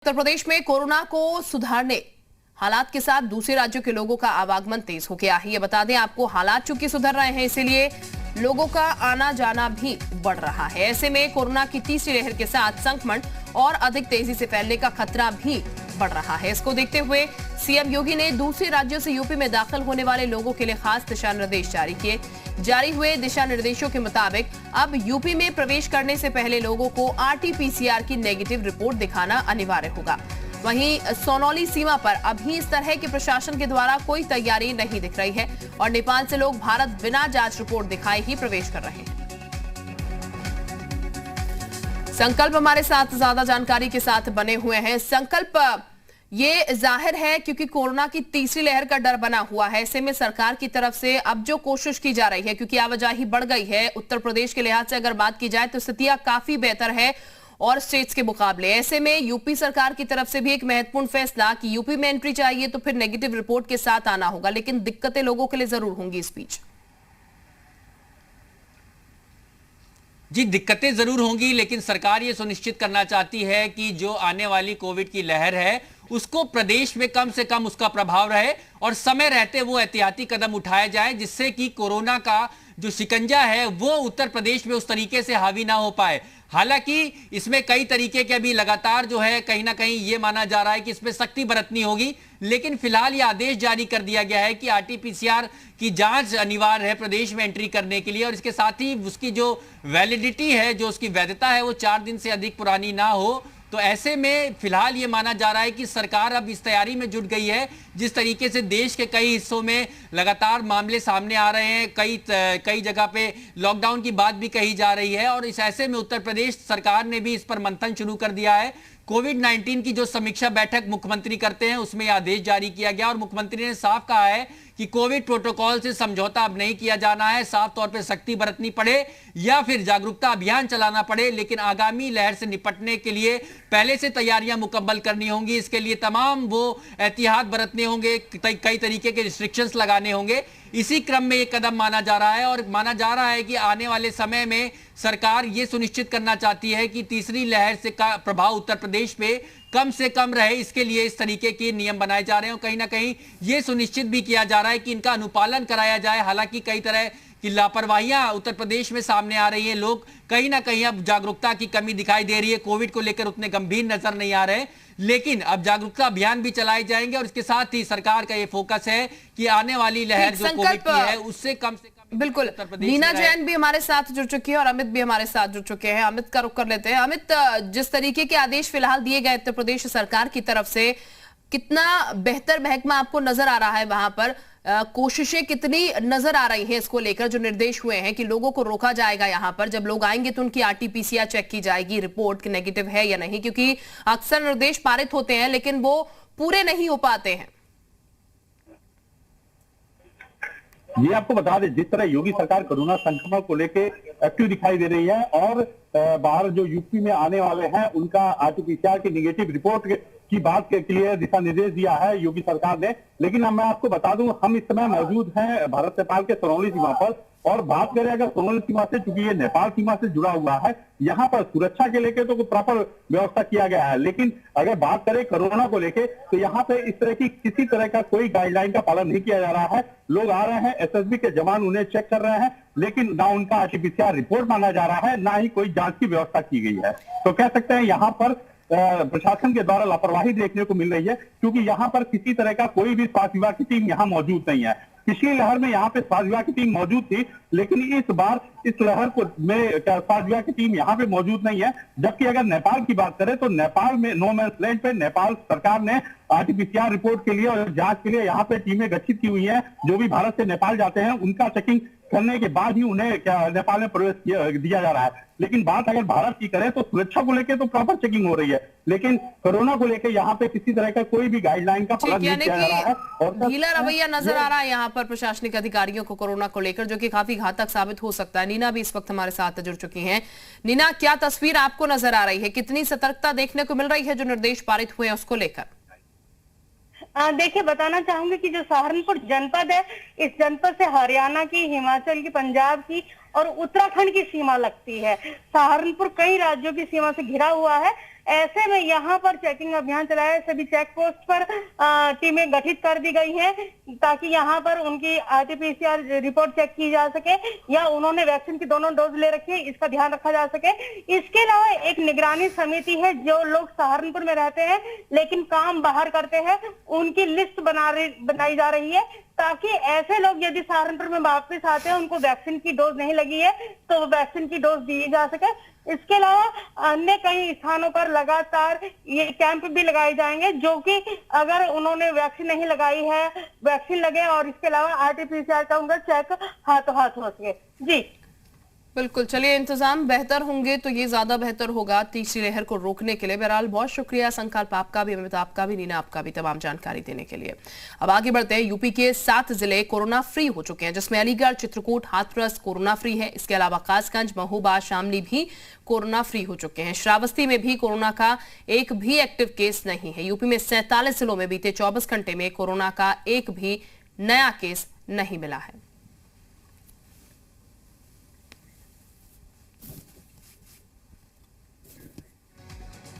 उत्तर प्रदेश में कोरोना को सुधारने हालात के साथ दूसरे राज्यों के लोगों का आवागमन तेज हो गया है। ये बता दें आपको, हालात चूंकि सुधर रहे हैं इसीलिए लोगों का आना जाना भी बढ़ रहा है। ऐसे में कोरोना की तीसरी लहर के साथ संक्रमण और अधिक तेजी से फैलने का खतरा भी बढ़ रहा है। इसको देखते हुए सीएम योगी ने दूसरे राज्यों से यूपी में दाखिल होने वाले लोगों के लिए खास दिशा निर्देश जारी किए। जारी हुए दिशा निर्देशों के मुताबिक अब यूपी में प्रवेश करने से पहले लोगों को आरटी-पीसीआर की नेगेटिव रिपोर्ट दिखाना अनिवार्य होगा। वहीं सोनौली सीमा पर अभी इस तरह के प्रशासन के द्वारा कोई तैयारी नहीं दिख रही है और नेपाल से लोग भारत बिना जांच रिपोर्ट दिखाए ही प्रवेश कर रहे हैं। संकल्प हमारे साथ ज्यादा जानकारी के साथ बने हुए हैं। संकल्प, ये जाहिर है क्योंकि कोरोना की तीसरी लहर का डर बना हुआ है, ऐसे में सरकार की तरफ से अब जो कोशिश की जा रही है, क्योंकि आवाजाही बढ़ गई है, उत्तर प्रदेश के लिहाज से अगर बात की जाए तो स्थितियां काफी बेहतर है और स्टेट्स के मुकाबले। ऐसे में यूपी सरकार की तरफ से भी एक महत्वपूर्ण फैसला कि यूपी में एंट्री चाहिए तो फिर नेगेटिव रिपोर्ट के साथ आना होगा, लेकिन दिक्कतें लोगों के लिए जरूर होंगी इस बीच। जी, दिक्कतें जरूर होंगी, लेकिन सरकार ये सुनिश्चित करना चाहती है कि जो आने वाली कोविड की लहर है उसको प्रदेश में कम से कम उसका प्रभाव रहे और समय रहते वो एहतियाती कदम उठाए जाए, जिससे कि कोरोना का जो शिकंजा है वो उत्तर प्रदेश में उस तरीके से हावी ना हो पाए। हालांकि इसमें कई तरीके के अभी लगातार जो है कहीं ना कहीं ये माना जा रहा है कि इसमें सख्ती बरतनी होगी, लेकिन फिलहाल ये आदेश जारी कर दिया गया है कि आरटी-पीसीआर की जांच अनिवार्य है प्रदेश में एंट्री करने के लिए, और इसके साथ ही उसकी जो वैलिडिटी है, जो उसकी वैधता है, वो 4 दिन से अधिक पुरानी ना हो। तो ऐसे में फिलहाल ये माना जा रहा है कि सरकार अब इस तैयारी में जुट गई है। जिस तरीके से देश के कई हिस्सों में लगातार मामले सामने आ रहे हैं, कई जगह पे लॉकडाउन की बात भी कही जा रही है, और इस ऐसे में उत्तर प्रदेश सरकार ने भी इस पर मंथन शुरू कर दिया है। कोविड-19 की जो समीक्षा बैठक मुख्यमंत्री करते हैं उसमें यह आदेश जारी किया गया और मुख्यमंत्री ने साफ कहा है कि कोविड प्रोटोकॉल से समझौता अब नहीं किया जाना है। साफ तौर पे सख्ती बरतनी पड़े या फिर जागरूकता अभियान चलाना पड़े, लेकिन आगामी लहर से निपटने के लिए पहले से तैयारियां मुकम्मल करनी होंगी। इसके लिए तमाम वो एहतियात बरतने होंगे, कई तरीके के रिस्ट्रिक्शंस लगाने होंगे। इसी क्रम में ये कदम माना जा रहा है और माना जा रहा है कि आने वाले समय में सरकार ये सुनिश्चित करना चाहती है कि तीसरी लहर से का प्रभाव उत्तर प्रदेश पे कम से कम रहे। इसके लिए इस तरीके के नियम बनाए जा रहे हैं और कहीं ना कहीं ये सुनिश्चित भी किया जा रहा है कि इनका अनुपालन कराया जाए। हालांकि कई तरह की लापरवाहियां उत्तर प्रदेश में सामने आ रही हैं, लोग कहीं ना कहीं अब जागरूकता की कमी दिखाई दे रही है, कोविड को लेकर उतने गंभीर नजर नहीं आ रहे, लेकिन अब जागरूकता अभियान भी चलाए जाएंगे और इसके साथ ही सरकार का ये फोकस है कि आने वाली लहर जो कोविड की है उससे कम से कम। बिल्कुल, नीना जैन भी हमारे साथ जुड़ चुकी है और अमित भी हमारे साथ जुड़ चुके हैं। अमित का रुख कर लेते हैं। अमित, जिस तरीके के आदेश फिलहाल दिए गए उत्तर प्रदेश सरकार की तरफ से, कितना बेहतर महकमा आपको नजर आ रहा है वहां पर? कोशिशें कितनी नजर आ रही हैं इसको लेकर, जो निर्देश हुए हैं कि लोगों को रोका जाएगा, यहां पर जब लोग आएंगे तो उनकी आरटी-पीसीआर चेक की जाएगी, रिपोर्ट नेगेटिव है या नहीं, क्योंकि अक्सर निर्देश पारित होते हैं लेकिन वो पूरे नहीं हो पाते हैं। ये आपको बता दें, जिस तरह योगी सरकार कोरोना संक्रमण को लेके एक्टिव दिखाई दे रही है और बाहर जो यूपी में आने वाले हैं उनका आरटी-पीसीआर की नेगेटिव रिपोर्ट की बात के लिए दिशा निर्देश दिया है योगी सरकार ने। लेकिन अब मैं आपको बता दूं, हम इस समय मौजूद हैं भारत नेपाल के सोनौली सीमा पर, और बात करें अगर सोनौली सीमा से, चूंकि ये नेपाल सीमा से जुड़ा हुआ है, यहाँ पर सुरक्षा के लेके तो प्रॉपर व्यवस्था किया गया है, लेकिन अगर बात करें कोरोना को लेके तो यहाँ पे इस तरह की किसी तरह का कोई गाइडलाइन का पालन नहीं किया जा रहा है। लोग आ रहे हैं, एसएसबी के जवान उन्हें चेक कर रहे हैं, लेकिन ना उनका आरटी-पीसीआर रिपोर्ट मांगा जा रहा है, ना ही कोई जांच की व्यवस्था की गई है। तो कह सकते हैं यहाँ पर प्रशासन के द्वारा लापरवाही देखने को मिल रही है, क्योंकि यहाँ पर किसी तरह का कोई भी स्वास्थ्य विभाग की टीम यहाँ मौजूद नहीं है। पिछली लहर में यहाँ पे स्वास्थ्य विभाग की टीम मौजूद थी, लेकिन इस बार इस लहर को में स्वास्थ्य विभाग की टीम यहाँ पे मौजूद नहीं है। जबकि अगर नेपाल की बात करें तो नेपाल में नो मैंस लैंड पे नेपाल सरकार ने आरटी-पीसीआर रिपोर्ट के लिए और जांच के लिए यहाँ पे टीमें गठित की हुई हैं। जो भी भारत से नेपाल जाते हैं उनका चेकिंग करने के बाद ही उन्हें नेपाल में प्रवेश दिया जा रहा है। लेकिन बात अगर भारत की करें तो सुरक्षा को लेकर तो प्रॉपर चेकिंग हो रही है, लेकिन कोरोना को लेकर यहाँ पे किसी तरह का कोई भी गाइडलाइन का पालन नहीं किया जा रहा है और ढीला रवैया नजर आ रहा है यहाँ पर प्रशासनिक अधिकारियों को कोरोना को लेकर, जो कि काफी घातक साबित हो सकता है। नीना भी इस वक्त हमारे साथ जुड़ चुकी हैं। नीना, क्या तस्वीर आपको नजर आ रही है? कितनी सतर्कता देखने को मिल रही है जो निर्देश पारित हुए हैं उसको लेकर? देखिए, बताना चाहूंगी कि जो सहारनपुर जनपद है, इस जनपद से हरियाणा की, हिमाचल की, पंजाब की और उत्तराखंड की सीमा लगती है। सहारनपुर कई राज्यों की सीमा से घिरा हुआ है, ऐसे में यहाँ पर चेकिंग अभियान चलाया है। सभी चेक पोस्ट पर टीमें गठित कर दी गई हैं ताकि यहाँ पर उनकी आरटीपीसीआर रिपोर्ट चेक की जा सके या उन्होंने वैक्सीन की दोनों डोज ले रखी है, इसका ध्यान रखा जा सके। इसके अलावा एक निगरानी समिति है, जो लोग सहारनपुर में रहते हैं लेकिन काम बाहर करते हैं, उनकी लिस्ट बनाई जा रही है ताकि ऐसे लोग यदि सहारनपुर में वापस आते हैं, उनको वैक्सीन की डोज नहीं लगी है तो वैक्सीन की डोज दी जा सके। इसके अलावा अन्य कई स्थानों पर लगातार ये कैंप भी लगाए जाएंगे, जो कि अगर उन्होंने वैक्सीन नहीं लगाई है, वैक्सीन लगे और इसके अलावा आरटीपीसीआर का उनका चेक हाथों हाथ हो सके। जी बिल्कुल, चलिए इंतजाम बेहतर होंगे तो ये ज्यादा बेहतर होगा तीसरी लहर को रोकने के लिए। बहरहाल बहुत शुक्रिया संकल्प आपका भी, अमित आपका भी, नीना आपका भी तमाम जानकारी देने के लिए। अब आगे बढ़ते हैं। यूपी के 7 जिले कोरोना फ्री हो चुके हैं, जिसमें अलीगढ़, चित्रकूट, हाथरस कोरोना फ्री है। इसके अलावा कासगंज, महोबा, शामली भी कोरोना फ्री हो चुके हैं। श्रावस्ती में भी कोरोना का एक भी एक्टिव केस नहीं है। यूपी में 47 जिलों में बीते 24 घंटे में कोरोना का एक भी नया केस नहीं मिला है।